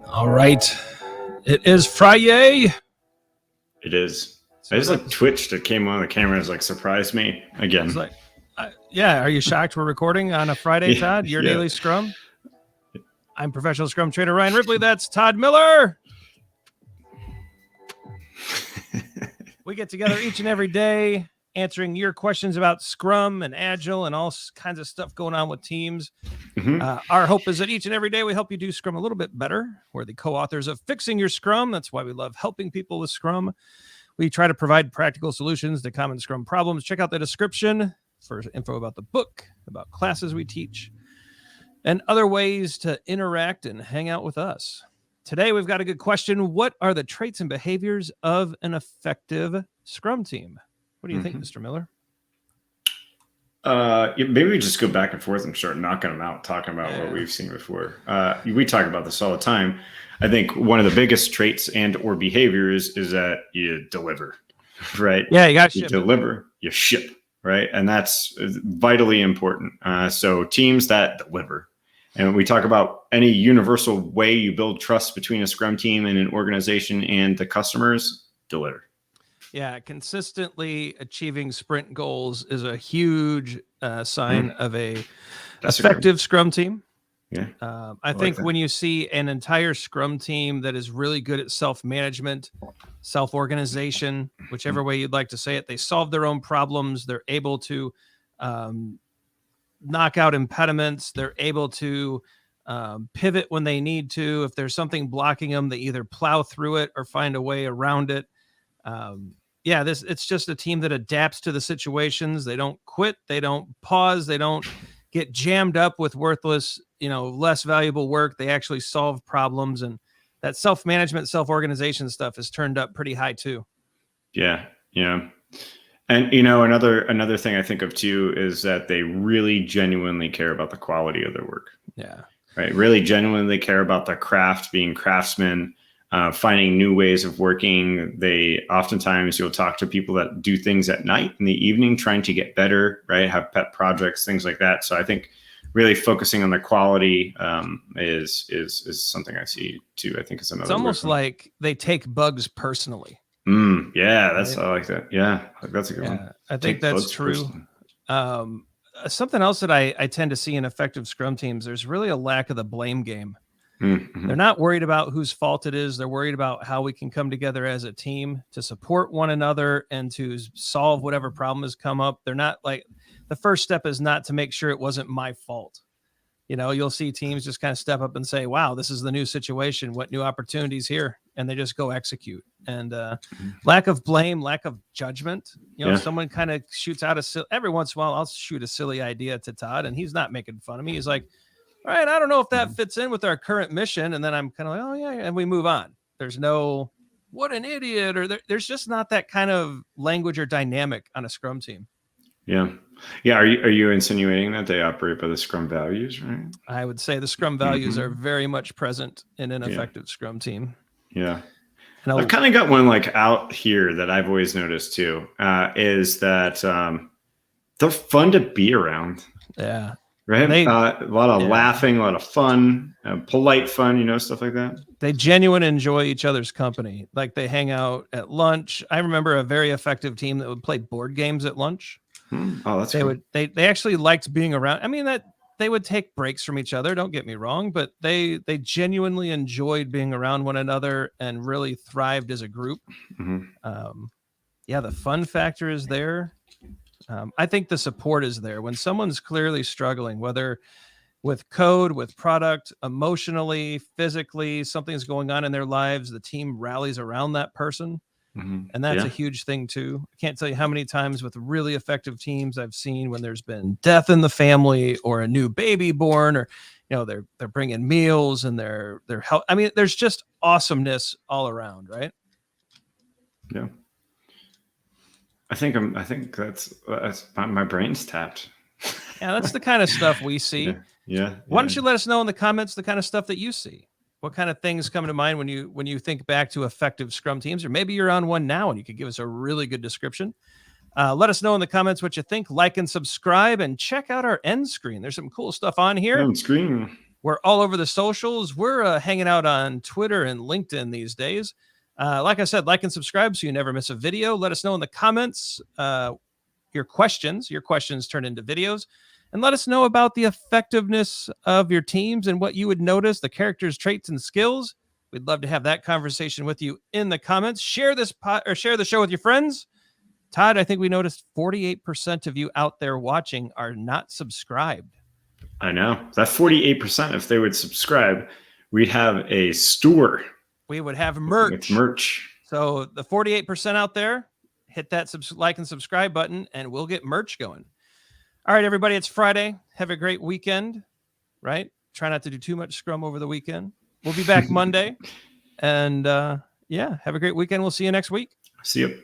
All right. It is Friday. It is. I just like twitched. It came on the camera. It like surprised me again. It's like, yeah. Are you shocked we're recording on a Friday, Todd? Your Daily Scrum. I'm professional Scrum trainer Ryan Ripley. That's Todd Miller. We get together each and every day answering your questions about Scrum and Agile and all kinds of stuff going on with teams. Our hope is that each and every day we help you do Scrum a little bit better. We're the co-authors of Fixing Your Scrum. That's why we love helping people with Scrum. We try to provide practical solutions to common Scrum problems. Check out the description for info about the book, about classes we teach, and other ways to interact and hang out with us. Today, we've got a good question. What are the traits and behaviors of an effective Scrum team? What do you think, Mr. Miller? Maybe we just go back and forth and start knocking them out, talking about what we've seen before. We talk about this all the time. I think one of the biggest traits and or behaviors is that you deliver, right? Yeah, you got to ship. You deliver, you ship, right? And that's vitally important. So teams that deliver. And we talk about any universal way you build trust between a Scrum team and an organization and the customers, deliver. Yeah, consistently achieving sprint goals is a huge sign of a effective Scrum team. Yeah, I think when you see an entire Scrum team that is really good at self-management, self-organization, whichever way you'd like to say it, they solve their own problems. They're able to knock out impediments. They're able to pivot when they need to. If there's something blocking them, they either plow through it or find a way around it. It's just a team that adapts to the situations. They don't quit. They don't pause. They don't get jammed up with worthless, less valuable work. They actually solve problems, and that self-management, self-organization stuff is turned up pretty high too. Yeah. Yeah. And, another thing I think of too, is that they really genuinely care about the quality of their work. Yeah. Right. Really genuinely care about the craft, being craftsmen, finding new ways of working. Oftentimes you'll talk to people that do things at night, in the evening, trying to get better, right? Have pet projects, things like that. So I think really focusing on the quality is something I see too. I think it's another. It's almost like they take bugs personally. Yeah, I like that. Yeah, that's a good one. I think that's true. Something else that I tend to see in effective Scrum teams, there's really a lack of the blame game. They're not worried about whose fault it is. They're worried about how we can come together as a team to support one another and to solve whatever problem has come up. They're not like, the first step is not to make sure it wasn't my fault. You'll see teams just kind of step up and say, wow, this is the new situation. What new opportunities here? And they just go execute. And lack of blame, lack of judgment. Someone kind of shoots out every once in a while, I'll shoot a silly idea to Todd, and he's not making fun of me. He's like, all right, I don't know if that fits in with our current mission. And then I'm kind of like, oh yeah. And we move on. There's no, what an idiot. Or there's just not that kind of language or dynamic on a Scrum team. Yeah. Yeah. Are you insinuating that they operate by the Scrum values, right? I would say the Scrum values are very much present in an effective Scrum team. Yeah. And I've kind of got one like out here that I've always noticed too, is that they're fun to be around. Yeah. Right. A lot of laughing, a lot of fun, polite fun, stuff like that. They genuinely enjoy each other's company. Like they hang out at lunch. I remember a very effective team that would play board games at lunch. Oh, that's cool. They actually liked being around. I mean, that they would take breaks from each other. Don't get me wrong, but they genuinely enjoyed being around one another and really thrived as a group. The fun factor is there. I think the support is there when someone's clearly struggling, whether with code, with product, emotionally, physically, something's going on in their lives. The team rallies around that person. And that's a huge thing too. I can't tell you how many times with really effective teams I've seen when there's been death in the family or a new baby born, or, they're bringing meals and they're help. I mean, there's just awesomeness all around. Right. Yeah. I think that's my brain's tapped. Yeah, that's the kind of stuff we see. Yeah. Why don't you let us know in the comments the kind of stuff that you see? What kind of things come to mind when you think back to effective Scrum teams, or maybe you're on one now and you could give us a really good description. Let us know in the comments what you think. Like and subscribe, and check out our end screen. There's some cool stuff on here. End screen. We're all over the socials. We're hanging out on Twitter and LinkedIn these days. Like I said, like and subscribe so you never miss a video. Let us know in the comments your questions. Your questions turn into videos. And let us know about the effectiveness of your teams and what you would notice, the characters, traits, and skills. We'd love to have that conversation with you in the comments. Share this share the show with your friends. Todd, I think we noticed 48% of you out there watching are not subscribed. I know. That 48%, if they would subscribe, we'd have a store. We would have merch. It's merch. So the 48% out there, hit that like and subscribe button, and we'll get merch going. All right, everybody, it's Friday. Have a great weekend, right? Try not to do too much Scrum over the weekend. We'll be back Monday. And yeah, have a great weekend. We'll see you next week. See you.